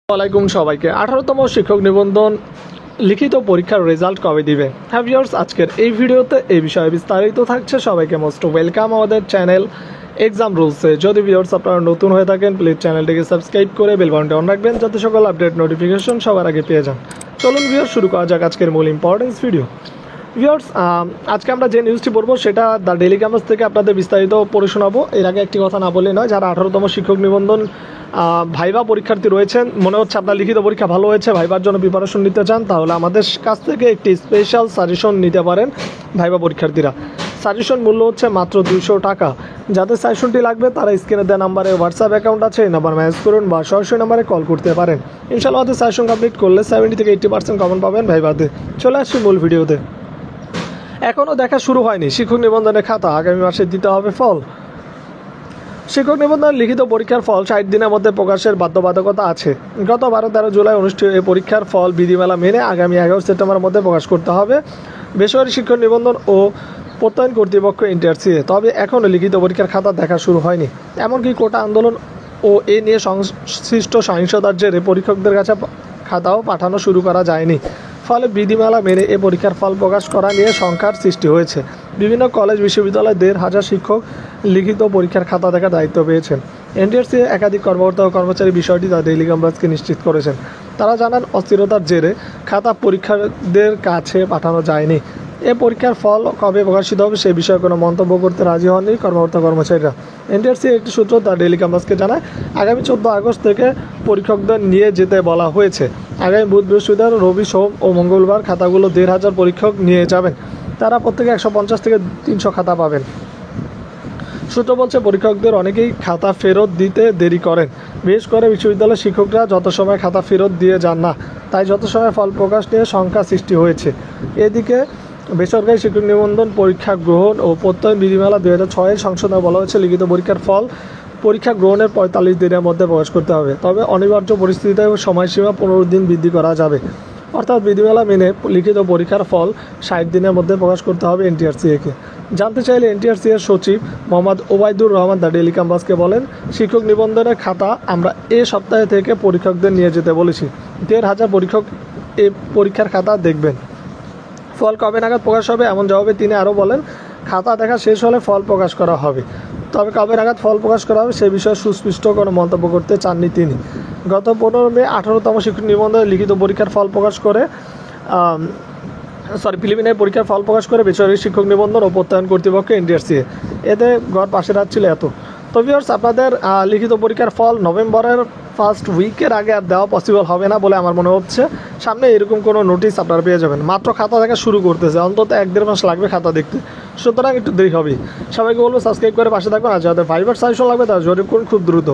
ওয়ালাইকুম সবাইকে 18তম শিক্ষক নিবন্ধন লিখিত পরীক্ষার রেজাল্ট কবে দিবে। হ্যাঁ ভিউয়ার্স, আজকের এই ভিডিওতে এই বিষয়ে বিস্তারিত থাকছে। সবাইকে মোস্ট ওয়েলকাম আমাদের চ্যানেল এক্সাম রুলসে। যদি ভিউয়ার্স আপনারা নতুন হয়ে থাকেন প্লিজ চ্যানেলটিকে সাবস্ক্রাইব করে বেল বাটনটি অন রাখবেন যাতে সকল আপডেট নোটিফিকেশন সবার আগে পেয়ে যান। চলুন ভিউয়ার্স, শুরু করা যাক আজকের মূল ইম্পর্টেন্স ভিডিও। ভিউয়ার্স, আজকে আমরা যে নিউজটি পড়বো সেটা দ্য ডেইলি ক্যাম্পাস থেকে আপনাদের বিস্তারিত পড়ে শোনাবো। এর আগে একটি কথা না বললে নয়, যারা 18তম শিক্ষক নিবন্ধন ভাইবা পরীক্ষার্থী রয়েছেন, মনে হচ্ছে আপনার লিখিত পরীক্ষা ভালো হয়েছে, ভাইবার জন্য প্রিপারেশন নিতে চান, তাহলে আমাদের কাছ থেকে একটি স্পেশাল সাজেশন নিতে পারেন ভাইবা পরীক্ষার্থীরা। সাজেশন মূল্য হচ্ছে মাত্র 200 টাকা। যাদের সাজেশনটি লাগবে তারা স্ক্রিনে দেওয়া নাম্বারে হোয়াটসঅ্যাপ অ্যাকাউন্ট আছে, এই নাম্বার মেসেজ করুন বা সরাসরি নাম্বারে কল করতে পারেন। ইনশাআল্লাহ আমাদের সাজেশন কমপ্লিট করলে 70 থেকে 80% কমন পাবেন ভাইবাতে। চলে আসছি মূল ভিডিওতে। এখনও দেখা শুরু হয়নি শিক্ষক নিবন্ধনের খাতা, আগামী মাসে দিতে হবে ফল। শিক্ষক নিবন্ধনের লিখিত পরীক্ষার ফল 60 দিনের মধ্যে প্রকাশের বাধ্যবাধকতা আছে। গত 12-13 জুলাই অনুষ্ঠিত এই পরীক্ষার ফল বিধিমালা মেনে আগামী 11 সেপ্টেম্বরের মধ্যে প্রকাশ করতে হবে বেসরকারি শিক্ষক নিবন্ধন ও প্রত্যয়ন কর্তৃপক্ষ এনটিআরসিএ। তবে এখনও লিখিত পরীক্ষার খাতা দেখা শুরু হয়নি। এমনকি কোটা আন্দোলন ও এ নিয়ে সংশ্লিষ্ট সহিংসতার জেরে পরীক্ষকদের কাছে খাতাও পাঠানো শুরু করা যায়নি। ফলে বিধিমালা মেনে এ পরীক্ষার ফল প্রকাশ করা নিয়ে শঙ্কার সৃষ্টি হয়েছে। বিভিন্ন কলেজ বিশ্ববিদ্যালয়ে 1,500 শিক্ষক লিখিত পরীক্ষার খাতা দেখার দায়িত্ব পেয়েছেন। এনটিআরসি একাধিক কর্মকর্তা ও কর্মচারী বিষয়টি তার ডেইলি ক্যাম্পাসকে নিশ্চিত করেছেন। তারা জানান, অস্থিরতার জেরে খাতা পরীক্ষার্থীদের কাছে পাঠানো যায়নি। এ পরীক্ষার ফল কবে প্রকাশিত হবে সে বিষয়ে কোনো মন্তব্য করতে রাজি হননি কর্মকর্তা কর্মচারীরা। এনটিআরসি একটি সূত্র তার ডেইলি ক্যাম্পাসকে জানায়, আগামী 14 আগস্ট থেকে পরীক্ষকদের নিয়ে যেতে বলা হয়েছে। আগামী বুধ, বৃহস্পতিবার, রবি, সোম ও মঙ্গলবার খাতাগুলো 1,500 পরীক্ষক নিয়ে যাবেন। তারা প্রত্যেকে 150 থেকে 300 খাতা পাবেন। সূত্র বলছে, পরীক্ষকদের অনেকেই খাতা ফেরত দিতে দেরি করেন। বিশেষ করে বিশ্ববিদ্যালয়ের শিক্ষকরা যত সময় খাতা ফেরত দিয়ে যান না, তাই যত সময় ফল প্রকাশ নিয়ে শঙ্কা সৃষ্টি হয়েছে। এদিকে বেসরকারি শিক্ষক নিবন্ধন পরীক্ষা গ্রহণ ও প্রত্যয়ন বিধিমালা 2006 সংশোধনে বলা হয়েছে, লিখিত পরীক্ষার ফল পরীক্ষা গ্রহণের 45 দিনের মধ্যে প্রকাশ করতে হবে। তবে অনিবার্য পরিস্থিতিতে সময়সীমা 15 দিন বৃদ্ধি করা যাবে। অর্থাৎ বিধিমালা মেনে লিখিত পরীক্ষার ফল 60 দিনের মধ্যে প্রকাশ করতে হবে এনটিআরসিএকে। জানতে চাইলে এনটিআরসি এর সচিব মোহাম্মদ ওবায়দুর রহমান দ্য ডেইলি ক্যাম্পাসকে বলেন, শিক্ষক নিবন্ধনের খাতা আমরা এ সপ্তাহে থেকে পরীক্ষকদের নিয়ে যেতে বলেছি। 1,500 পরীক্ষক এ পরীক্ষার খাতা দেখবেন। ফল কবে নাগাদ প্রকাশ হবে এমন জবাবে তিনি আরও বলেন, খাতা দেখা শেষ হলে ফল প্রকাশ করা হবে। তবে কবে নাগাদ ফল প্রকাশ করা হবে সে বিষয়ে সুস্পষ্ট কোনো মন্তব্য করতে চাননি তিনি। গত 15 মে 18তম শিক্ষক নিবন্ধনের লিখিত পরীক্ষার ফল প্রকাশ করে প্রিলিমিনারি পরীক্ষার ফল প্রকাশ করে বেসরকারি শিক্ষক নিবন্ধন ও প্রত্যয়ন কর্তৃপক্ষ এনটিআরসিএ। এতে ঘর পাশে রাখছিল এত। তো ভিউয়ার্স, আপনাদের লিখিত পরীক্ষার ফল নভেম্বরের ফার্স্ট উইকের আগে আর দেওয়া পসিবল হবে না বলে আমার মনে হচ্ছে। সামনে এরকম কোনো নোটিশ আপনারা পেয়ে যাবেন। মাত্র খাতা দেখা শুরু করতেছে, অন্তত 1-1.5 মাস লাগবে খাতা দেখতে, সুতরাং একটু দেরি হবে। সবাইকে বলবো সাবস্ক্রাইব করে পাশে থাকবেন। আর যাদের ভাইবার সাজেশন লাগবে তারা জরিপ করুন খুব দ্রুত।